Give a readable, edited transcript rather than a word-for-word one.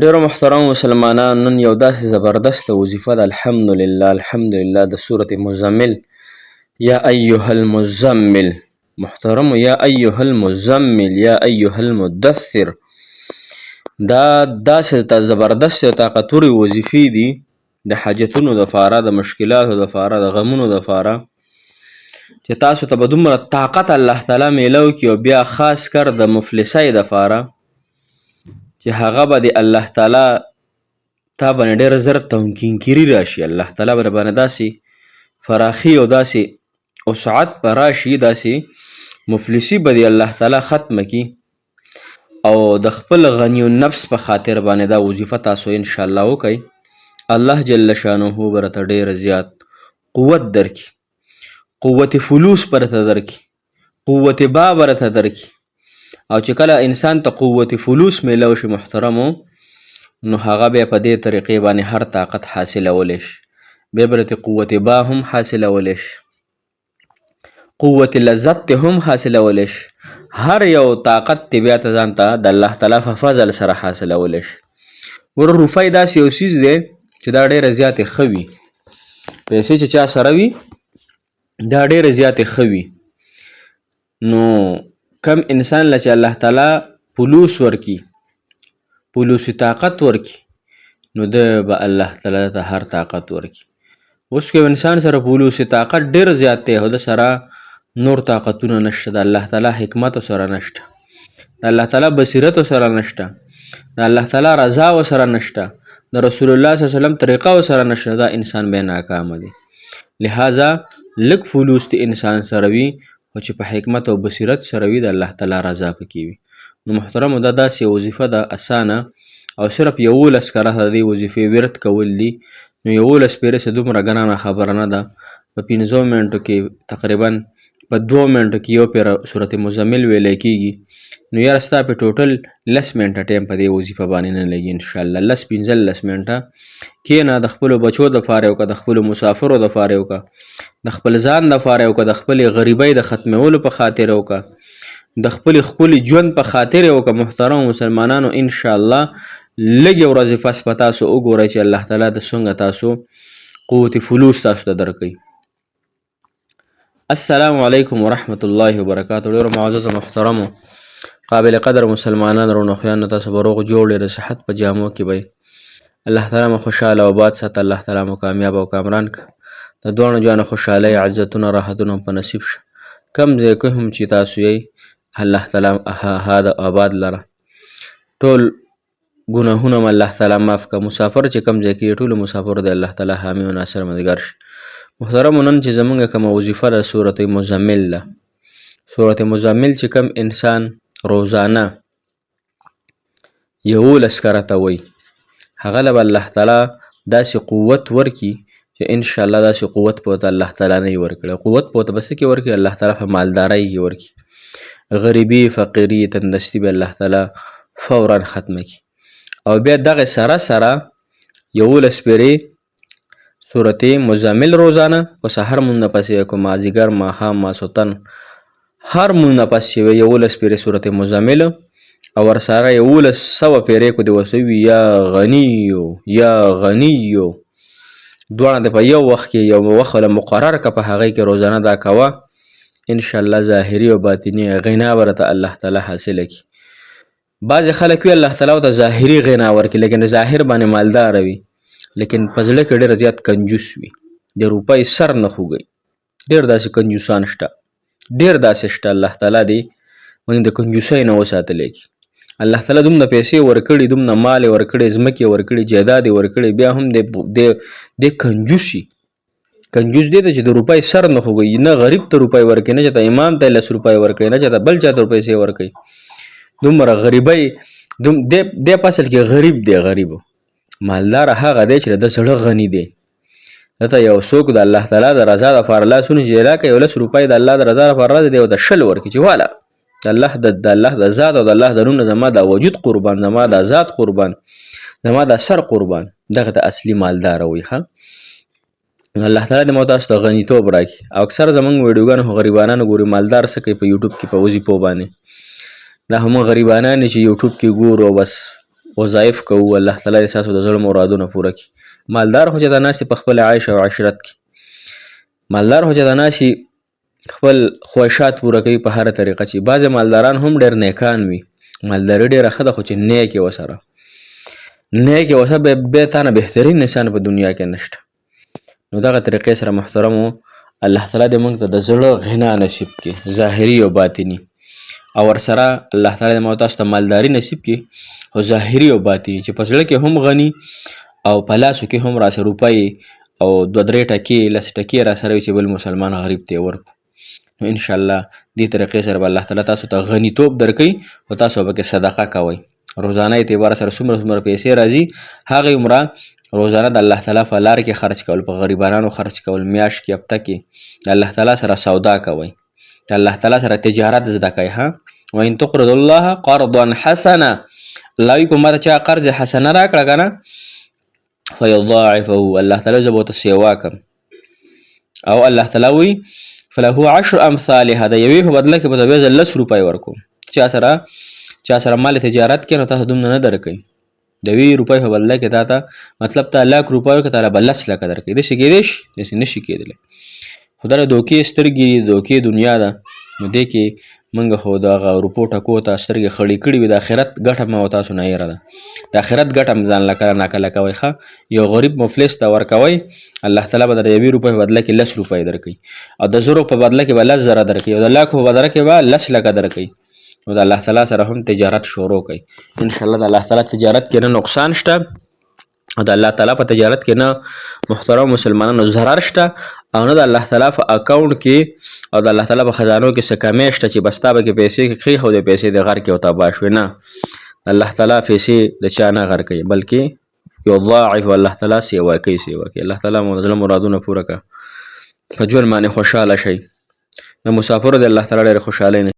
ډیرو محترم مسلمانانو نن یو داسې زبردست وظیفه ده. الحمدلله د سورة مزمل یا ایها المزمل محترم یا ایها المزمل یا ایها المدثر دا داسې زبردست او طاقتوري وظیفې دي د حاجتونو دپاره، د مشکلاتو دپاره، د غمونو دپاره چې تاسو ته به دومره طاقت الله تعالی میلو کړي، او بیا خاص کر د مفلسۍ دپاره چې هغه به د الله تعالی تا باندې ډېر زر تمکینګیري راشي. الله تعالی به باندې داسې فراخي او داسې وسعت به راشي، داسې مفلسي به د الله تعالی ختمه کړي، او د خپل غني النفس په خاطر باندې دا وظیفه تاسو انشاءالله وکئ. الله جل شانه به درته ډېر زیات قوت درکړي، قوت فلوس به درته درکړي، قوت با به درته درکړي. او چې کله انسان ته قوت فلوس میلو شي محترمو، نو هغه بیا په دې طریقې باندې هر طاقت حاصلولی شي. بیا به درته قوت با هم حاصلولی شي، قوت لذت ته هم حاصلولی شي. هر یو طاقت ته بیا ته ځان ته د الله تعالی په فضل سره حاصلولی شي. ور روپۍ داسې یو څیز دی چې دا ډېره زیاتې ښه وي. پیسې چې چا سره وي دا ډېره زیاتې ښه وي. نو کم انسان له چې الله تعالی فلوس ورکي، فلوسي طاقت ورکي، نو ده به الله تعالی ته هر طاقت ورکي. اوس که انسان سره فلوسي طاقت ډېر زیات دی، خو د سره نور طاقتونه نشته، د الله تعالی حکمت سره نشته، د الله تعالی بصیرت سره نشته، د الله تعالی رضا سره نشته، د رسول الله صلی الله علیه وسلم طریقه سره نشته، دا انسان بیا ناکامه دی. لہذا لږ فلوس د انسان سره وي، خو چې په حکمت او بصیرت سره وي، د الله تعالی رضا پکې وي. نو محترمو دا داسې وظیفه ده اسانه، او صرف 11 کرته د دې وظیفې ورد کول دي. نو 11 پیرې څه دومره ګرانه خبره نه ده. په 15 منټو کې تقریبا په 2 منټو کې یو پیره سورت مزمل ویلی کېږي. نو یاره ستا په ټوټل 10 منټه ټایم په دې وظیفه باندې نه لګي انشاءالله. 10-15 منټه کښېنه، د خپلو بچو دپاره یې وکړه، د خپلو مسافرو دپاره یې وکړه، د خپل ځان دپاره یې وکړه، د خپلې غریبۍ د ختمولو په خاطر یې وکړه، د خپلې ښکلي ژوند په خاطر یې وکړه. محترم مسلمانانو انشاءالله لږې ورځې پس به تاسو وګورئ چې الله تعالی د څنګه تاسو قوت فلوس تاسو ته درکوي. السلام علیکم ورحمة الله وبرکاتو. ډېرو معززو محترمو قابل قدر مسلمانان رونو خویانو، تاسو به روغ جوړ د صحت په جامو کې به الله تعالی مو خوشحاله او آباد ساته، الله تعالی مو کامیاب او کامران که، د دواړو جانو خوشحالۍ عزتونه راحتونه په نصیب شه. کم ځای کې هم چې تاسو یې الله تعالی هاد آباد لره، ټول ګناهونه م الله تعالی معاف که. مسافر چې کم ځای کې ټولو مسافرو د الله تعالی حامی او ناصر مددګار شي. محترمو نن چې زمونږ کومه وظیفه ده سورت مزمل ده. سورت مزمل چې کم انسان روزانه 11 کرته وایي، هغه له به الله تعالی داسې قوت ورکي چې انشاءالله داسې قوت به ورته الله تعالی نه وي ورکړی. قوت به ورته په څه کې ورکړي؟ الله تعالی په مالدارۍ کې ورکړي. غریبي فقیري تندرستي به الله تعالی فورا ختمه کړي. او بیا دغه سره سره 11 پیرې سورت مزمل روزانه که سحر مونږ نه پسې که مازدیګر ماښام ماسخوتن هر مونږ نه پس چې 11 پیرې سورت مزمل، او ورسره 1100 پیرې کو د وسوي یا غنیو یا غنیو، دواړه د په یو وخت کې یو وخت مقرر که په هغې کې روزانه دا کوه، انشاءالله ظاهري او باطني غنا به راته الله تعالی حاصله کړي. بعضې خلک وي الله تعالی ورته ظاهري غنا ورکړي، لیکن ظاهر باندې مالداره وي، لیکن په زړه کې ډېر زیات کنجوس وي، د روپۍ سر نه خوږوي. ډېر داسې کنجوسان شته، ډېر داسې شته. الله تعالی دې موږ د کنجوسۍ نه وساتلی کړي. الله تعالی دومره پیسې ورکړي، دومره مال یې ورکړي، ځمکې یې ورکړي، جایداد یې ورکړي، بیا هم د کنجوس وي. کنجوس دی ته چې د روپۍ سر نه خوږوي، نه غریب ته روپۍ ورکړي، نه چې ته امام ته 10 روپۍ ورکړي، نه چې ته بل چا ته پیسې ورکړي. دومره غریبۍ دی په اصل کې غریب دی. غریب مالدار هغه دی چې د زړه غني دی. دته یو څوک د الله تعالی د رضا دپاره لاسونه چې راکوي، یو 10 روپۍ د الله د رضا دپاره راځي، دی ورته 10 ورکړي چې واله د الله د ذات او د الله د نوم زما د وجود قربان، زما د ذات قربان، زما د سر قربان. دغه ته اصلي مالدار وي. ښه الله تعالی دې مو تاسو ته غنیتوب راکړي. او اکثر زمونږ ویډیوګانې خو غریبانان ګوري، مالدار څه کوي په یوټیوب کې په وظیفو باندې. دا همغه غریبانان چې یوټیوب کې ګورو بس وظایف کوو الله تعالی دې ستاسو د زړه مرادونه پوره کړي. مالدار خو چې دا ناستې په خپل عیش او عشرت کې، مالدار خو چې دا ناستې خپل خواهشات پوره کوي په هره طریقه. چې بعضې مالداران هم ډېر نیکان وي، مالداري ډېره ښه ده خو چې نیک یې ورسره بیا تا نه بهترین انسان په دنیا کې نشته. نو دغه طریقې سره محترمو الله تعالی دې موږ ته د زړه غنا نصیب کړي، ظاهري او باطني، او ورسره الله تعالی دې موږ تاسو ته مالداري نصیب کړي او ظاهري او باطني، چې په زړه کې هم غني او په لاسو کې هم راسره روپۍ او 2-3 ټکې 10 ټکې راسره وي چې بل مسلمان غریب ته یې ورکړو. نو انشاءالله دې طریقې سره به الله تعالی تاسو ته غنیتوب درکوي او تاسو به کې صدقه کوئ. روزانه اعتبار سره څومره پیسې راځي هغې عمره روزانه د الله تعالی په لار کې خرچ کول، په غریبانو خرچ کول، میاشت کې هفته کې د الله تعالی سره سودا کوئ، د الله تعالی سره تجارت زده کوئ. وان تقرضوا الله قرضا حسنا، الله وایي که ماته چا قرض حسنه راکړه که نه فیضاعفه، الله تعالی زه به ورته سیوا کړم. او الله تعالی وایي فله 10 امثالها، د یوې په بدله کې به ته بیا زه 10 روپۍ ورکوم. چا سره مال تجارت کې نو تاسو دومره نه درکوي، د 20 روپۍ په بدله کې تا ته مطلب ته 1 لک روپۍ ورکړه، تا به 10 لکه درکوي. داسې کېدی شي؟ داسې نشي کېدلی. خو دا د دوکې سترګې دي، د دوکې دنیا ده. نو دې کې موږ خو دغه روپو ټکو ته سترګې خړې کړي وي. د آخرت ګټه مه تاسو نه هېره ده، د آخرت ګټه هم ځان له کله ناکله کوئ. ښه یو غریب مفلس ته ورکوئ، الله تعالی به د 1 روپۍ په بدله کې 10 روپۍ درکوي، او د 0 په بدله کې به 10 زره درکوي، او د لاکو په بدله کې به 10 لکه درکوي. نو د الله تعالی سره هم تجارت شروع کړئ. انشاءالله د الله تعالی تجارت کې نه نقصان شته، او د الله تعالی په تجارت کې نه محترم مسلمانانو ضرر شته، او نه د الله تعالی په اکاونټ کې او د الله تعالی په خزانو کې څه کمی شته چې بس تا به کې پیسې کېښودې، پیسې د غر کې او تباه شوې. نه، الله تعالی پیسې د چا نه غر کوي، بلکې یضاعف الله تعالی سیوا کوي. الله تعالی مو د زړه مرادونه پوره کړه، په ژوند باندې خوشحاله شئ. د مسافرو د الله تعالی ډېرې خوشحالۍ